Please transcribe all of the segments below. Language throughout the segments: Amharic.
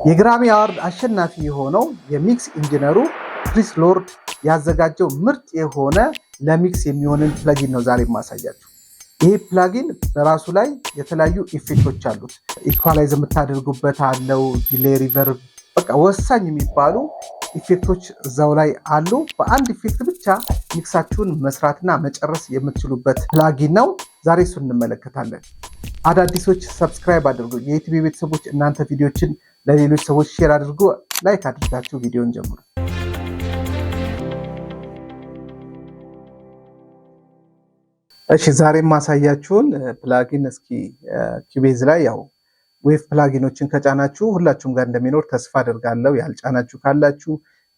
የግራሚ አዋርድ አሸናፊ የሆነው የሚክስ ኢንጂነሩ ክሪስ ሎርድ ያዘጋጀው ምርጥ የሆነ ለሚክስ የሚሆንን ፕላጊን ነው ዛሬ ማሳያችሁ። ይሄ ፕላጊን በራሱ ላይ የተለያዩ ኢፌክቶች አሉት። ኢኳላይዝ የምታደርጉበት አለው፣ ዲሌይ፣ ሪቨርብ፣ በቃ ወሳኝ የሚባሉ ኢፌክቶች እዛው ላይ አሉ። በአንድ ኢፌክት ብቻ ሚክሳችሁን መስራትና መጨረስ የምትችሉበት ፕላጊን ነው። ዛሬ እሱን እንመለከታለን። አዳዲሶች ሰብስክራይብ አድርጉ። የዩቲዩብ ቤተሰቦች እናንተ ቪዲዮችን ለሌሎች ሰዎች ሼር አድርጉ፣ ላይክ አድርጋችሁ ቪዲዮን ጀምሩ። እሺ ዛሬ ማሳያችሁን ፕላጊን እስኪ ኪቤዝ ላይ ያው ዌቭ ፕላጊኖችን ከጫናችሁ ሁላችሁም ጋር እንደሚኖር ተስፋ አደርጋለሁ። ያልጫናችሁ ካላችሁ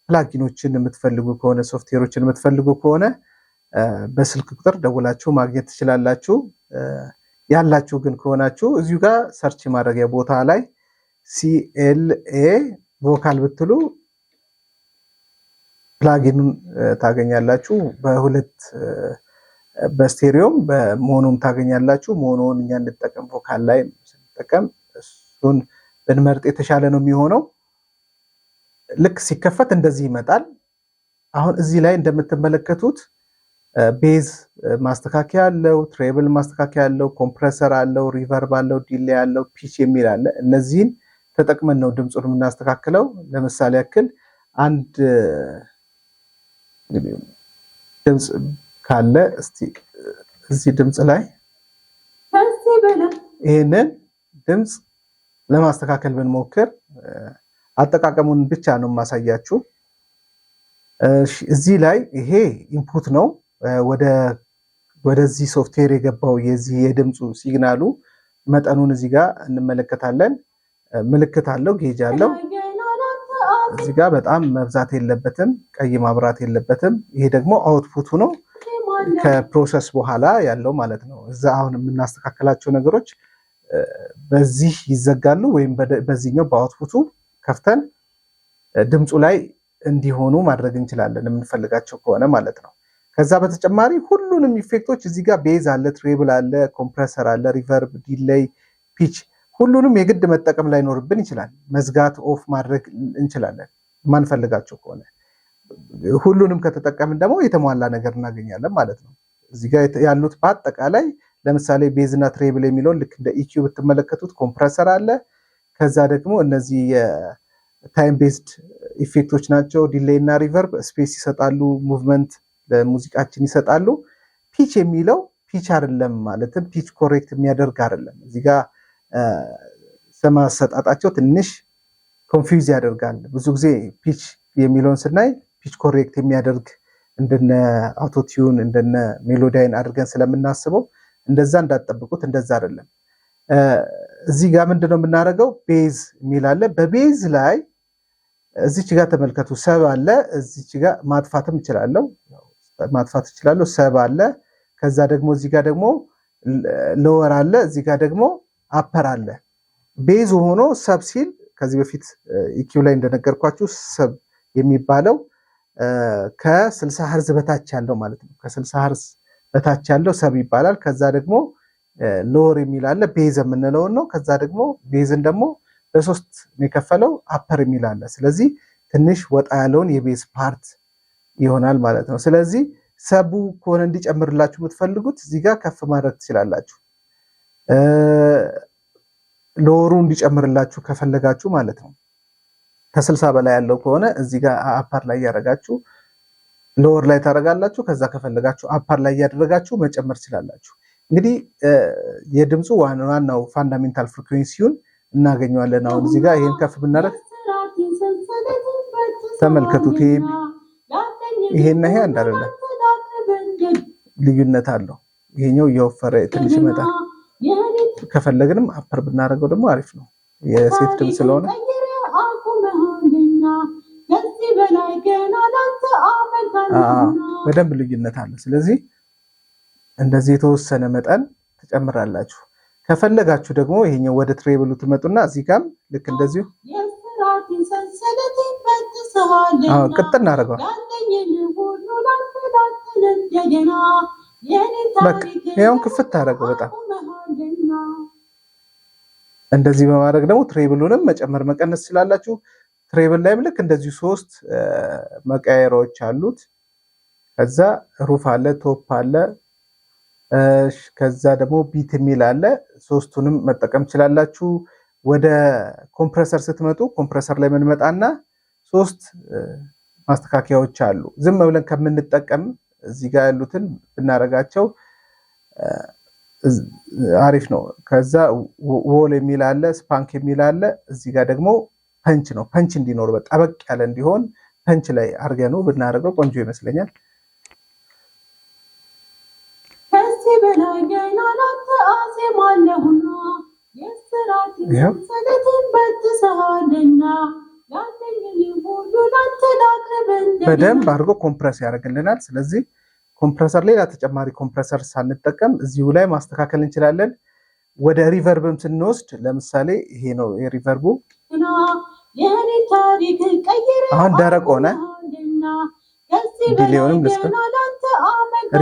ፕላጊኖችን የምትፈልጉ ከሆነ ሶፍትዌሮችን የምትፈልጉ ከሆነ በስልክ ቁጥር ደውላችሁ ማግኘት ትችላላችሁ። ያላችሁ ግን ከሆናችሁ እዚሁ ጋር ሰርች ማድረጊያ ቦታ ላይ CLA ቮካል ብትሉ ፕላጊኑን ታገኛላችሁ። በሁለት በስቴሪዮም በሞኖም ታገኛላችሁ። ሞኖን እኛ እንጠቀም፣ ቮካል ላይ ስንጠቀም እሱን ብንመርጥ የተሻለ ነው የሚሆነው። ልክ ሲከፈት እንደዚህ ይመጣል። አሁን እዚህ ላይ እንደምትመለከቱት ቤዝ ማስተካከያ አለው፣ ትሬብል ማስተካከያ አለው፣ ኮምፕረሰር አለው፣ ሪቨርብ አለው፣ ዲሌይ አለው፣ ፒች የሚል አለ። እነዚህን ተጠቅመን ነው ድምፁን የምናስተካክለው። ለምሳሌ ያክል አንድ ድምፅ ካለ እስቲ እዚህ ድምፅ ላይ ይሄንን ድምፅ ለማስተካከል ብንሞክር አጠቃቀሙን ብቻ ነው የማሳያችሁ። እዚህ ላይ ይሄ ኢንፑት ነው ወደዚህ ሶፍትዌር የገባው የዚህ የድምፁ ሲግናሉ መጠኑን እዚህ ጋር እንመለከታለን። ምልክት አለው፣ ጌጅ አለው። እዚህ ጋር በጣም መብዛት የለበትም፣ ቀይ ማብራት የለበትም። ይሄ ደግሞ አውትፑቱ ነው ከፕሮሰስ በኋላ ያለው ማለት ነው። እዛ አሁን የምናስተካከላቸው ነገሮች በዚህ ይዘጋሉ ወይም በዚህኛው በአውትፑቱ ከፍተን ድምፁ ላይ እንዲሆኑ ማድረግ እንችላለን የምንፈልጋቸው ከሆነ ማለት ነው። ከዛ በተጨማሪ ሁሉንም ኢፌክቶች እዚህ ጋር ቤዝ አለ፣ ትሬብል አለ፣ ኮምፕረሰር አለ፣ ሪቨርብ፣ ዲሌይ፣ ፒች ሁሉንም የግድ መጠቀም ላይኖርብን ይችላል። መዝጋት ኦፍ ማድረግ እንችላለን ማንፈልጋቸው ከሆነ። ሁሉንም ከተጠቀምን ደግሞ የተሟላ ነገር እናገኛለን ማለት ነው። እዚህ ጋር ያሉት በአጠቃላይ ለምሳሌ ቤዝ እና ትሬብል የሚለውን ልክ እንደ ኢኪው ብትመለከቱት ኮምፕረሰር አለ። ከዛ ደግሞ እነዚህ የታይም ቤዝድ ኢፌክቶች ናቸው። ዲሌይ እና ሪቨርብ ስፔስ ይሰጣሉ፣ ሙቭመንት ለሙዚቃችን ይሰጣሉ። ፒች የሚለው ፒች አይደለም ማለትም ፒች ኮሬክት የሚያደርግ አይደለም። እዚህ ጋር ስም አሰጣጣቸው ትንሽ ኮንፊውዝ ያደርጋል። ብዙ ጊዜ ፒች የሚለውን ስናይ ፒች ኮሬክት የሚያደርግ እንደነ አውቶቲዩን እንደነ ሜሎዳይን አድርገን ስለምናስበው እንደዛ እንዳትጠብቁት፣ እንደዛ አይደለም። እዚህ ጋር ምንድነው የምናደርገው? ቤዝ የሚል አለ። በቤዝ ላይ እዚች ጋር ተመልከቱ፣ ሰብ አለ። እዚች ጋር ማጥፋትም እችላለሁ፣ ማጥፋት እችላለሁ። ሰብ አለ። ከዛ ደግሞ እዚህ ጋር ደግሞ ሎወር አለ። እዚህ ጋር ደግሞ አፐር አለ። ቤዝ ሆኖ ሰብ ሲል ከዚህ በፊት ኢኪው ላይ እንደነገርኳችሁ ሰብ የሚባለው ከ60 ሄርዝ በታች ያለው ማለት ነው። ከ60 ሄርዝ በታች ያለው ሰብ ይባላል። ከዛ ደግሞ ሎወር የሚል አለ፣ ቤዝ የምንለውን ነው። ከዛ ደግሞ ቤዝን ደግሞ በሶስት የከፈለው አፐር የሚል አለ። ስለዚህ ትንሽ ወጣ ያለውን የቤዝ ፓርት ይሆናል ማለት ነው። ስለዚህ ሰቡ ከሆነ እንዲጨምርላችሁ የምትፈልጉት እዚህ ጋር ከፍ ማድረግ ትችላላችሁ። ሎወሩ እንዲጨምርላችሁ ከፈለጋችሁ ማለት ነው። ከ60 በላይ ያለው ከሆነ እዚህ ጋር አፐር ላይ ያደረጋችሁ ሎወር ላይ ታደርጋላችሁ። ከዛ ከፈለጋችሁ አፐር ላይ ያደረጋችሁ መጨመር ትችላላችሁ። እንግዲህ የድምፁ ዋናው ፋንዳሜንታል ፍሪኩዌንሲውን እናገኘዋለን። አሁን እዚህ ጋር ይሄን ከፍ ብናደርግ ተመልከቱት። ይሄና ይሄ አንድ አይደለም፣ ልዩነት አለው። ይሄኛው እየወፈረ ትንሽ ይመጣል። ከፈለግንም አፐር ብናደርገው ደግሞ አሪፍ ነው፣ የሴት ድምፅ ስለሆነ በደንብ ልዩነት አለ። ስለዚህ እንደዚህ የተወሰነ መጠን ትጨምራላችሁ። ከፈለጋችሁ ደግሞ ይሄኛው ወደ ትሬብሉ ትመጡና እዚህ ጋርም ልክ እንደዚሁ ቅጥል እናደርገዋል። በቃ ይሄውን ክፍት አደረገው በጣም እንደዚህ በማድረግ ደግሞ ትሬብሉንም መጨመር መቀነስ ትችላላችሁ። ትሬብል ላይም ልክ እንደዚሁ 3 መቀያየሮች አሉት። ከዛ ሩፍ አለ፣ ቶፕ አለ፣ ከዛ ደግሞ ቢት የሚል አለ። 3ቱንም መጠቀም ትችላላችሁ። ወደ ኮምፕረሰር ስትመጡ ኮምፕረሰር ላይ ምንመጣና 3 ማስተካከያዎች አሉ። ዝም ብለን ከምንጠቀም እዚህ ጋር ያሉትን ብናረጋቸው አሪፍ ነው። ከዛ ዎል የሚል አለ፣ ስፓንክ የሚል አለ። እዚህ ጋር ደግሞ ፐንች ነው። ፐንች እንዲኖር ጠበቅ ያለ እንዲሆን ፐንች ላይ አርገኑ ብናደርገው ቆንጆ ይመስለኛል። ከዚህ በላይ ገናናት አዜማለሁና የስራት ሰንሰለትን በትሰሃልና በደንብ አድርጎ ኮምፕረስ ያደርግልናል። ስለዚህ ኮምፕረሰር ሌላ ተጨማሪ ኮምፕረሰር ሳንጠቀም እዚሁ ላይ ማስተካከል እንችላለን። ወደ ሪቨርብም ስንወስድ ለምሳሌ ይሄ ነው የሪቨርቡ። አሁን ደረቅ ሆነ። ዲሌውንም ልስጥ።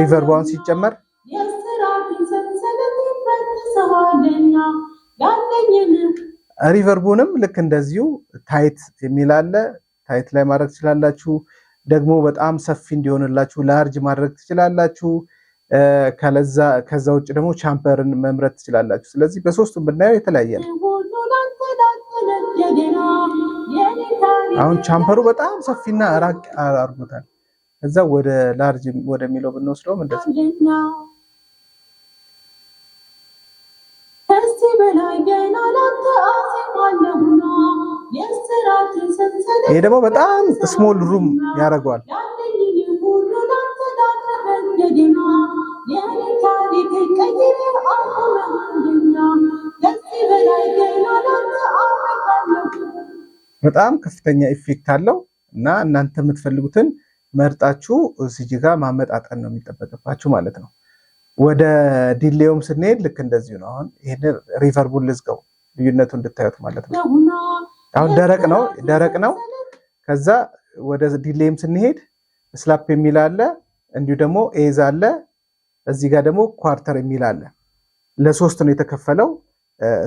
ሪቨርቧን ሲጨመር ሪቨርቡንም ልክ እንደዚሁ ታይት የሚል አለ። ታይት ላይ ማድረግ ትችላላችሁ። ደግሞ በጣም ሰፊ እንዲሆንላችሁ ላርጅ ማድረግ ትችላላችሁ። ከዛ ውጭ ደግሞ ቻምፐርን መምረጥ ትችላላችሁ። ስለዚህ በሶስቱም ብናየው የተለያየ ነው። አሁን ቻምፐሩ በጣም ሰፊና ራቅ አድርጎታል። ከዛ ወደ ላርጅ ወደሚለው ብንወስደውም እንደዚህ ይሄ ደግሞ በጣም ስሞል ሩም ያደርገዋል። በጣም ከፍተኛ ኢፌክት አለው እና እናንተ የምትፈልጉትን መርጣችሁ እዚህ ጋር ማመጣጠን ነው የሚጠበቅባችሁ ማለት ነው። ወደ ዲሌውም ስንሄድ ልክ እንደዚሁ ነው። አሁን ይሄን ሪቨርቡን ልዝጋው ልዩነቱ እንድታዩት ማለት ነው። አሁን ደረቅ ነው። ከዛ ወደ ዲሌም ስንሄድ ስላፕ የሚል አለ፣ እንዲሁ ደግሞ ኤዝ አለ። እዚህ ጋር ደግሞ ኳርተር የሚል አለ። ለሶስት ነው የተከፈለው።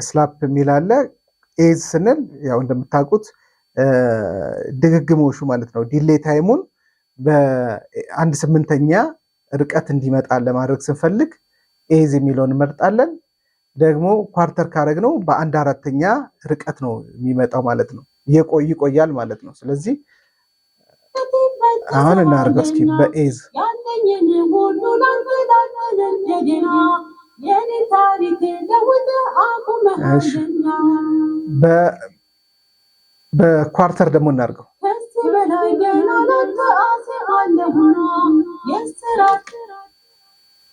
ስላፕ የሚል አለ። ኤዝ ስንል ያው እንደምታውቁት ድግግሞሹ ማለት ነው። ዲሌ ታይሙን በ1/8 ርቀት እንዲመጣ ለማድረግ ስንፈልግ ኤዝ የሚለውን እንመርጣለን። ደግሞ ኳርተር ካረግነው በ1/4 ርቀት ነው የሚመጣው ማለት ነው። ይቆያል ማለት ነው። ስለዚህ አሁን እናርገው እስኪ በኤዝ በኳርተር ደግሞ እናርገው።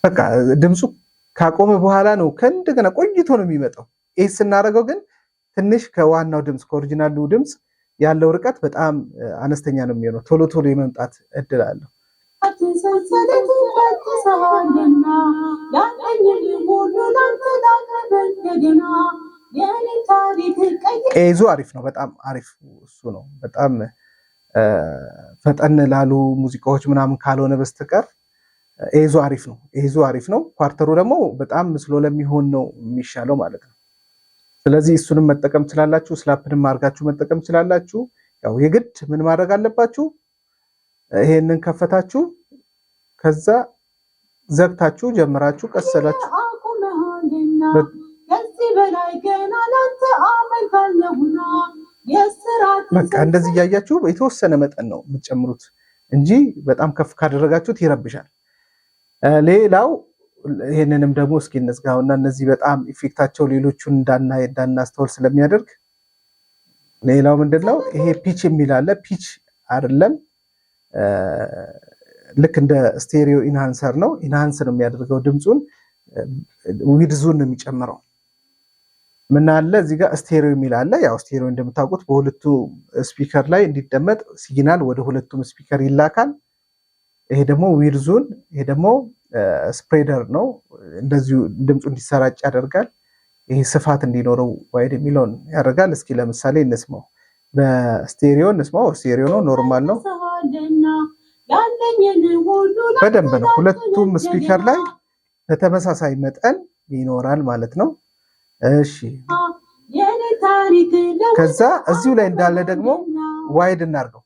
በቃ ድምፁ ካቆመ በኋላ ነው ከእንደገና ቆይቶ ነው የሚመጣው። ኤዝ ስናደርገው ግን ትንሽ ከዋናው ድምፅ ከኦሪጂናሉ ድምፅ ያለው ርቀት በጣም አነስተኛ ነው የሚሆነው። ቶሎ ቶሎ የመምጣት እድል አለው። ኤዙ አሪፍ ነው፣ በጣም አሪፍ እሱ ነው። በጣም ፈጠን ላሉ ሙዚቃዎች ምናምን ካልሆነ በስተቀር ኤዙ አሪፍ ነው። ኳርተሩ ደግሞ በጣም ምስሎ ለሚሆን ነው የሚሻለው ማለት ነው። ስለዚህ እሱንም መጠቀም ትችላላችሁ። ስላፕንም አድርጋችሁ መጠቀም ትችላላችሁ። ያው የግድ ምን ማድረግ አለባችሁ? ይሄንን ከፈታችሁ ከዛ ዘግታችሁ ጀምራችሁ ቀሰላችሁ። በቃ እንደዚህ እያያችሁ የተወሰነ መጠን ነው የምትጨምሩት እንጂ በጣም ከፍ ካደረጋችሁት ይረብሻል። ሌላው ይሄንንም ደግሞ እስኪ እንዝጋውና እነዚህ በጣም ኢፌክታቸው ሌሎቹን እንዳናስተውል ስለሚያደርግ ሌላው ምንድነው ይሄ ፒች የሚል አለ። ፒች አይደለም፣ ልክ እንደ ስቴሪዮ ኢንሃንሰር ነው። ኢንሃንስ ነው የሚያደርገው ድምፁን፣ ዊድዙን ነው የሚጨምረው። ምን አለ እዚህ ጋር ስቴሪዮ የሚል አለ። ያው ስቴሪዮ እንደምታውቁት በሁለቱ ስፒከር ላይ እንዲደመጥ ሲግናል ወደ ሁለቱም ስፒከር ይላካል። ይሄ ደግሞ ዊድዙን፣ ይሄ ደግሞ ስፕሬደር ነው። እንደዚሁ ድምፁ እንዲሰራጭ ያደርጋል። ይሄ ስፋት እንዲኖረው ዋይድ የሚለውን ያደርጋል። እስኪ ለምሳሌ እንስማው። በስቴሪዮ እንስማው። ስቴሪዮ ነው፣ ኖርማል ነው፣ በደንብ ነው። ሁለቱም ስፒከር ላይ በተመሳሳይ መጠን ይኖራል ማለት ነው። እሺ ከዛ እዚሁ ላይ እንዳለ ደግሞ ዋይድ እናርገው።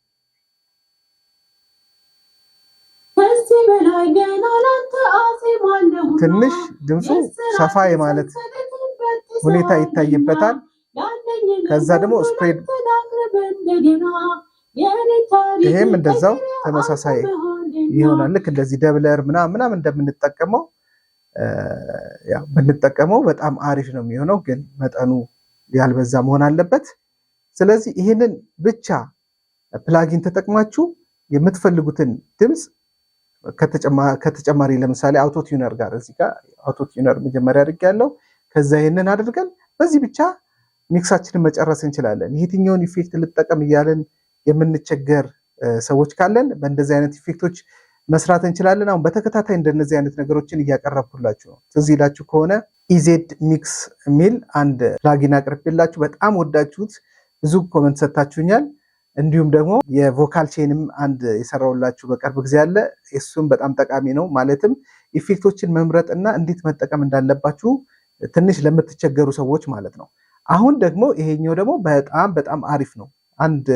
ትንሽ ድምፁ ሰፋ የማለት ሁኔታ ይታይበታል። ከዛ ደግሞ ስፕሬድ ይሄም እንደዛው ተመሳሳይ ይሆናል። ልክ እንደዚህ ደብለር ምናምን እንደምንጠቀመው ያው ብንጠቀመው በጣም አሪፍ ነው የሚሆነው፣ ግን መጠኑ ያልበዛ መሆን አለበት። ስለዚህ ይህንን ብቻ ፕላጊን ተጠቅማችሁ የምትፈልጉትን ድምፅ ከተጨማሪ ለምሳሌ አውቶ ቲዩነር ጋር እዚህ ጋር አውቶ ቲዩነር መጀመሪያ አድርጌያለሁ። ከዛ ይህንን አድርገን በዚህ ብቻ ሚክሳችንን መጨረስ እንችላለን። የትኛውን ኢፌክት ልጠቀም እያለን የምንቸገር ሰዎች ካለን በእንደዚህ አይነት ኢፌክቶች መስራት እንችላለን። አሁን በተከታታይ እንደነዚህ አይነት ነገሮችን እያቀረብኩላችሁ ነው። ትዝ ይላችሁ ከሆነ ኢዜድ ሚክስ የሚል አንድ ፕላጊን አቅርቤላችሁ በጣም ወዳችሁት ብዙ ኮመንት ሰጥታችሁኛል። እንዲሁም ደግሞ የቮካል ቼንም አንድ የሰራውላችሁ በቅርብ ጊዜ አለ። እሱም በጣም ጠቃሚ ነው። ማለትም ኢፌክቶችን መምረጥና እንዴት መጠቀም እንዳለባችሁ ትንሽ ለምትቸገሩ ሰዎች ማለት ነው። አሁን ደግሞ ይሄኛው ደግሞ በጣም አሪፍ ነው። አንድ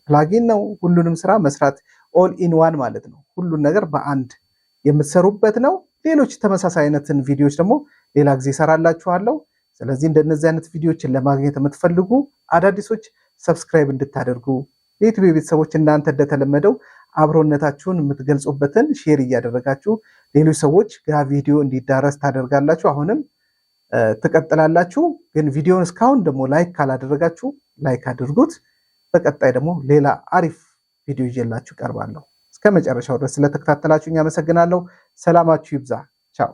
ፕላጊን ነው። ሁሉንም ስራ መስራት ኦል ኢን ዋን ማለት ነው። ሁሉን ነገር በአንድ የምትሰሩበት ነው። ሌሎች ተመሳሳይ አይነትን ቪዲዮዎች ደግሞ ሌላ ጊዜ እሰራላችኋለሁ። ስለዚህ እንደነዚህ አይነት ቪዲዮዎችን ለማግኘት የምትፈልጉ አዳዲሶች ሰብስክራይብ እንድታደርጉ፣ የዩቲዩብ ቤተሰቦች እናንተ እንደተለመደው አብሮነታችሁን የምትገልጹበትን ሼር እያደረጋችሁ ሌሎች ሰዎች ጋር ቪዲዮ እንዲዳረስ ታደርጋላችሁ። አሁንም ትቀጥላላችሁ። ግን ቪዲዮውን እስካሁን ደግሞ ላይክ ካላደረጋችሁ ላይክ አድርጉት። በቀጣይ ደግሞ ሌላ አሪፍ ቪዲዮ ይዤላችሁ ቀርባለሁ። እስከ መጨረሻው ድረስ ስለተከታተላችሁ አመሰግናለሁ። ሰላማችሁ ይብዛ። ቻው